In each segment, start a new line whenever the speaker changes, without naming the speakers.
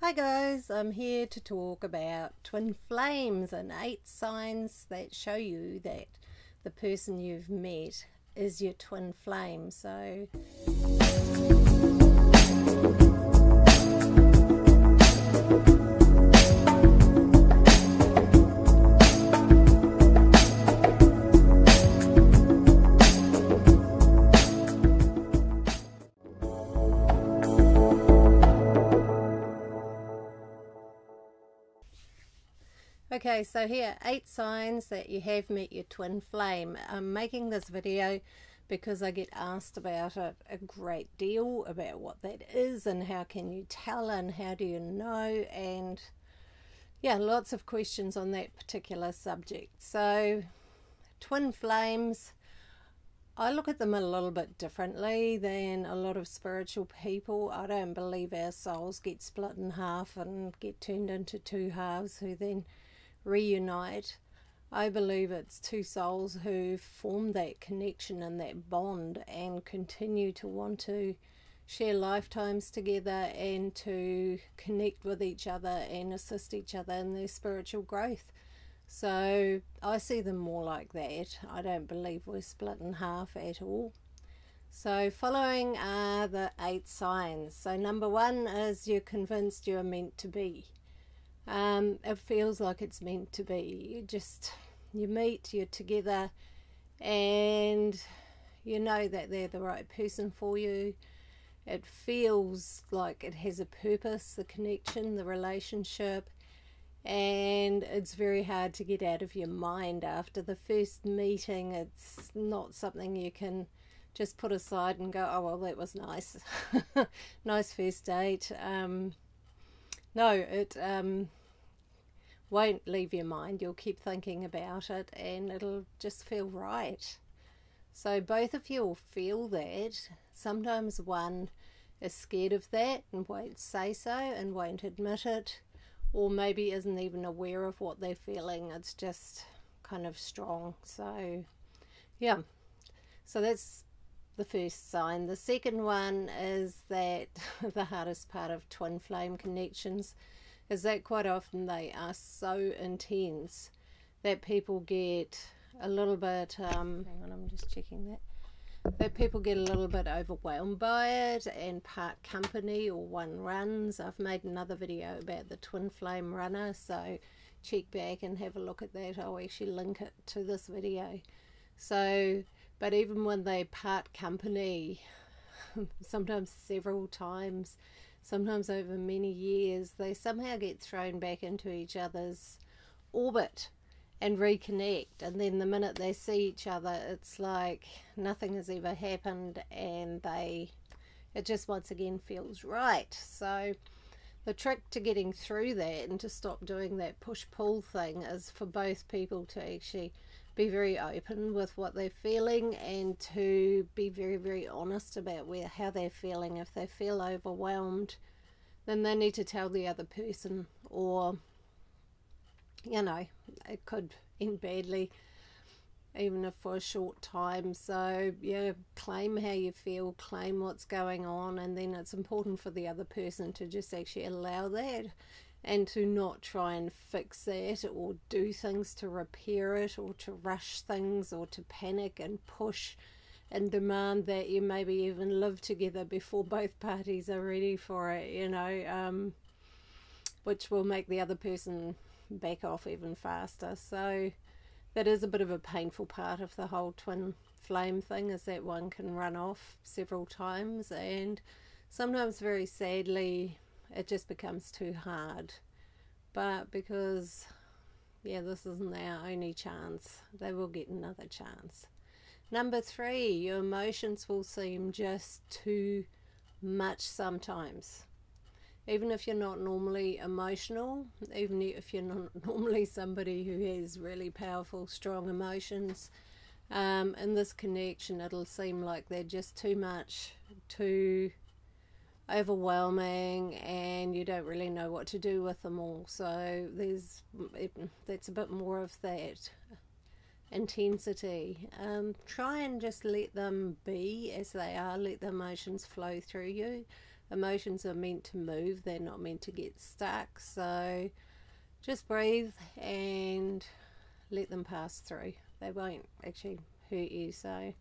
Hi guys, I'm here to talk about twin flames and 8 signs that show you that the person you've met is your twin flame. Okay, so here, 8 signs that you have met your twin flame. I'm making this video because I get asked about it a great deal, about what that is and how can you tell and how do you know, and yeah, lots of questions on that particular subject. So twin flames, I look at them a little bit differently than a lot of spiritual people. I don't believe our souls get split in half and get turned into two halves who then reunite. I believe it's two souls who form that connection and that bond and continue to want to share lifetimes together and to connect with each other and assist each other in their spiritual growth. So I see them more like that. I don't believe we're split in half at all. So following are the 8 signs. So number 1 is you're convinced you're meant to be. It feels like it's meant to be. You meet, you're together, and you know that they're the right person for you. It feels like it has a purpose, the connection, the relationship, and it's very hard to get out of your mind after the first meeting. It's not something you can just put aside and go, oh well, that was nice. Nice first date. No, it won't leave your mind. You'll keep thinking about it and it'll just feel right. So both of you will feel that. Sometimes one is scared of that and won't say so and won't admit it, or maybe isn't even aware of what they're feeling. It's just kind of strong. So yeah, so that's the first sign. The second one is that the hardest part of twin flame connections is that quite often they are so intense that people get a little bit hang on, I'm just checking that people get a little bit overwhelmed by it and part company or one runs. I've made another video about the twin flame runner, so check back and have a look at that. I'll actually link it to this video. So but even when they part company, sometimes several times, sometimes over many years, they somehow get thrown back into each other's orbit and reconnect, and then the minute they see each other, it's like nothing has ever happened, and it just once again feels right. So the trick to getting through that and to stop doing that push-pull thing is for both people to actually be very open with what they're feeling and to be very, very honest about how they're feeling. If they feel overwhelmed, then they need to tell the other person, or you know, it could end badly even if for a short time. So yeah, claim how you feel, claim what's going on, and then it's important for the other person to just actually allow that and to not try and fix that or do things to repair it or to rush things or to panic and push and demand that you maybe even live together before both parties are ready for it, you know, which will make the other person back off even faster. So that is a bit of a painful part of the whole twin flame thing, is that one can run off several times, and sometimes very sadly it just becomes too hard. But because yeah, this isn't our only chance, they will get another chance. Number 3, your emotions will seem just too much sometimes. Even if you're not normally emotional, even if you're not normally somebody who has really powerful, strong emotions, in this connection it'll seem like they're just too much, too overwhelming, and you don't really know what to do with them all. So that's a bit more of that intensity. Try and just let them be as they are, let the emotions flow through you. Emotions are meant to move, they're not meant to get stuck. So just breathe and let them pass through. They won't actually hurt you, so,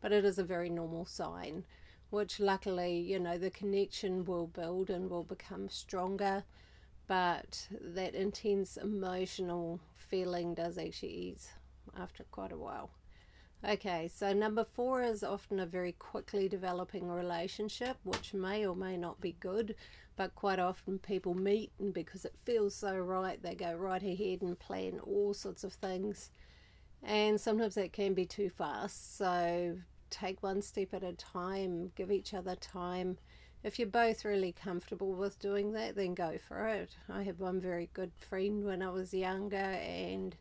but it is a very normal sign, which luckily, you know, the connection will build and will become stronger, but that intense emotional feeling does actually ease after quite a while. Okay, so number 4 is often a very quickly developing relationship, which may or may not be good, but quite often people meet, and because it feels so right, they go right ahead and plan all sorts of things. And sometimes that can be too fast, so take one step at a time, give each other time. If you're both really comfortable with doing that, then go for it. I had one very good friend when I was younger, and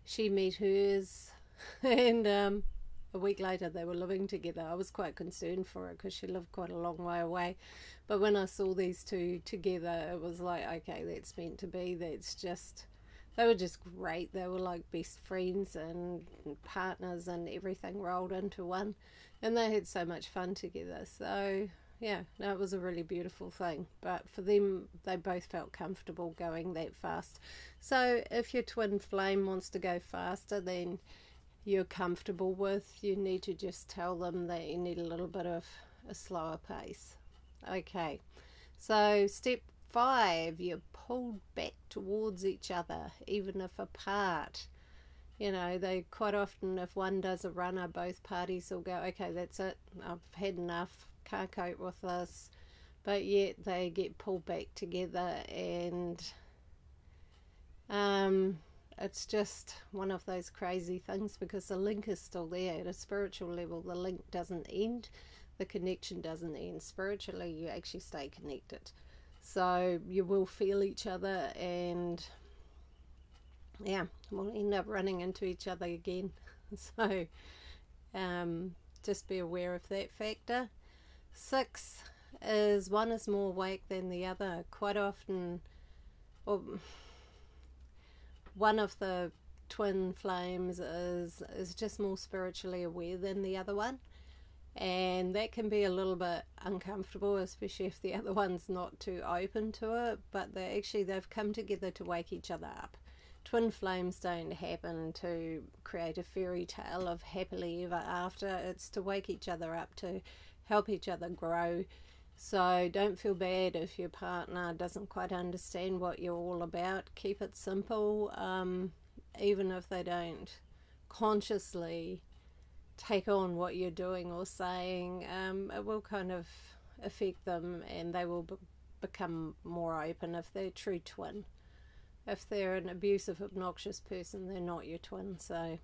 she met hers, and a week later they were living together. I was quite concerned for her because she lived quite a long way away, but when I saw these two together, it was like, okay, that's meant to be. That's just, they were just great. They were like best friends and partners and everything rolled into one, and they had so much fun together. So yeah, no, it was a really beautiful thing. But for them, they both felt comfortable going that fast. So if your twin flame wants to go faster than you're comfortable with, you need to just tell them that you need a little bit of a slower pace. Okay, so step 5, you're pulled back towards each other, even if apart. You know, they quite often, if one does a runner, both parties will go, okay, that's it, I've had enough, can't cope with this, but yet they get pulled back together, and it's just one of those crazy things, because the link is still there. At a spiritual level, the link doesn't end, the connection doesn't end. Spiritually, you actually stay connected, so you will feel each other, and yeah, we'll end up running into each other again. So just be aware of that factor. 6 is one is more awake than the other. Quite often, or one of the twin flames is just more spiritually aware than the other one, and that can be a little bit uncomfortable, especially if the other one's not too open to it. But they've come together to wake each other up. Twin flames don't happen to create a fairy tale of happily ever after. It's to wake each other up, to help each other grow. So don't feel bad if your partner doesn't quite understand what you're all about. Keep it simple. Even if they don't consciously take on what you're doing or saying, it will kind of affect them, and they will become more open if they're a true twin. If they're an abusive, obnoxious person, they're not your twin. So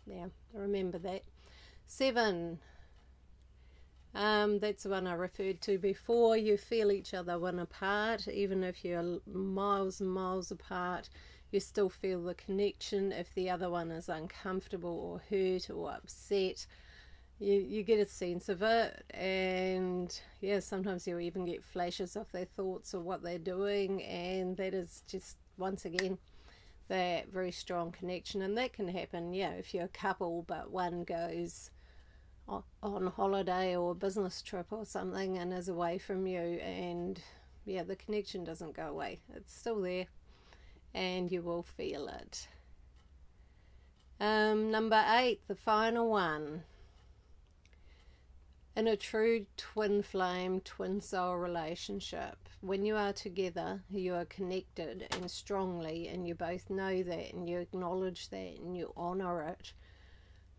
yeah, remember that. 7, that's the one I referred to before. You feel each other when apart, even if you're miles and miles apart, you still feel the connection. If the other one is uncomfortable or hurt or upset, you get a sense of it. And yeah, sometimes you'll even get flashes of their thoughts or what they're doing, and that is just, once again, that very strong connection. And that can happen, yeah, if you're a couple but one goes on holiday or a business trip or something and is away from you, and yeah, the connection doesn't go away. It's still there, and you will feel it. Number 8, the final one. In a true twin flame, twin soul relationship, when you are together, you are connected and strongly, and you both know that, and you acknowledge that, and you honor it.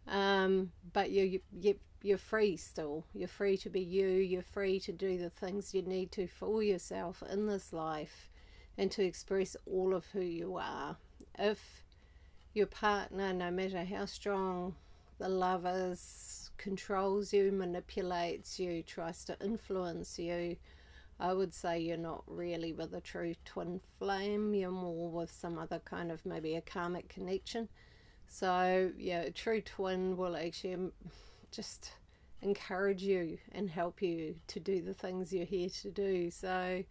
But you're free still. You're free to be you. You're free to do the things you need to for yourself in this life, and to express all of who you are. If your partner, no matter how strong the love is, controls you, manipulates you, tries to influence you, I would say you're not really with a true twin flame. You're more with some other kind of, maybe a karmic connection. So yeah, a true twin will actually just encourage you and help you to do the things you're here to do. So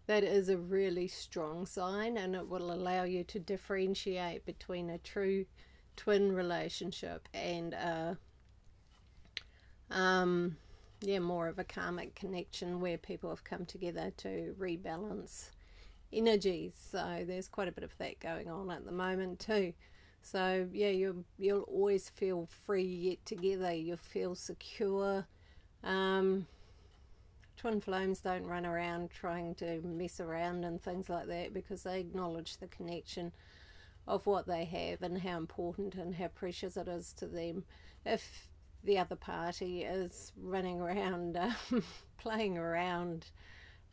that is a really strong sign, and it will allow you to differentiate between a true twin relationship and yeah, more of a karmic connection where people have come together to rebalance energies. So there's quite a bit of that going on at the moment too. So yeah, you'll always feel free yet together. You'll feel secure. Twin flames don't run around trying to mess around and things like that, because they acknowledge the connection of what they have and how important and how precious it is to them. If the other party is running around playing around,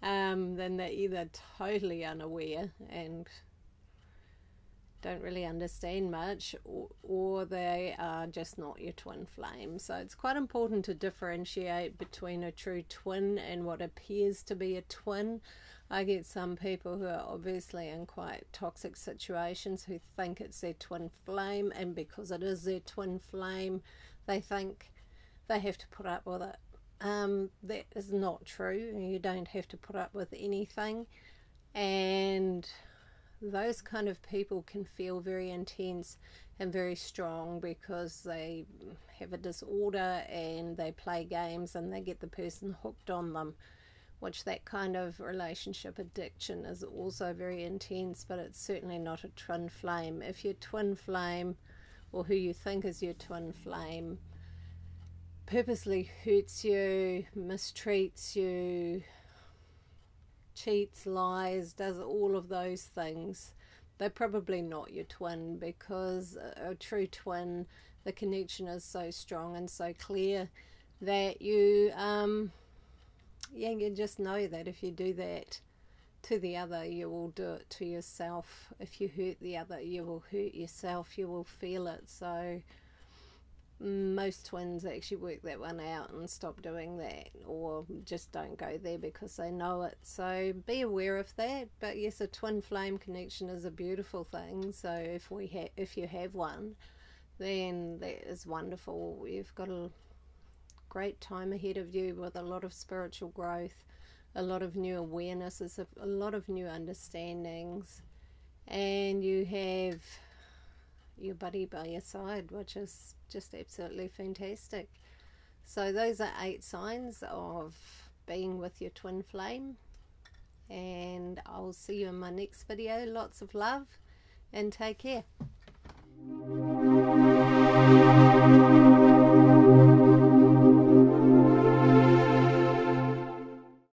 then they're either totally unaware and don't really understand much, or they are just not your twin flame. So it's quite important to differentiate between a true twin and what appears to be a twin. I get some people who are obviously in quite toxic situations who think it's their twin flame, and because it is their twin flame, they think they have to put up with it. That is not true. You don't have to put up with anything, and those kind of people can feel very intense and very strong because they have a disorder and they play games and they get the person hooked on them, which that kind of relationship addiction is also very intense, but it's certainly not a twin flame. If your twin flame, or who you think is your twin flame, purposely hurts you, mistreats you, cheats, lies, does all of those things, they're probably not your twin, because a true twin, the connection is so strong and so clear that you just know that if you do that to the other, you will do it to yourself. If you hurt the other, you will hurt yourself. You will feel it. So most twins actually work that one out and stop doing that, or just don't go there because they know it. So be aware of that. But yes, a twin flame connection is a beautiful thing. So if you have one, then that is wonderful. You've got a great time ahead of you with a lot of spiritual growth, a lot of new awarenesses, a lot of new understandings, and you have your buddy by your side, which is just absolutely fantastic. So those are 8 signs of being with your twin flame, and I'll see you in my next video. Lots of love and take care.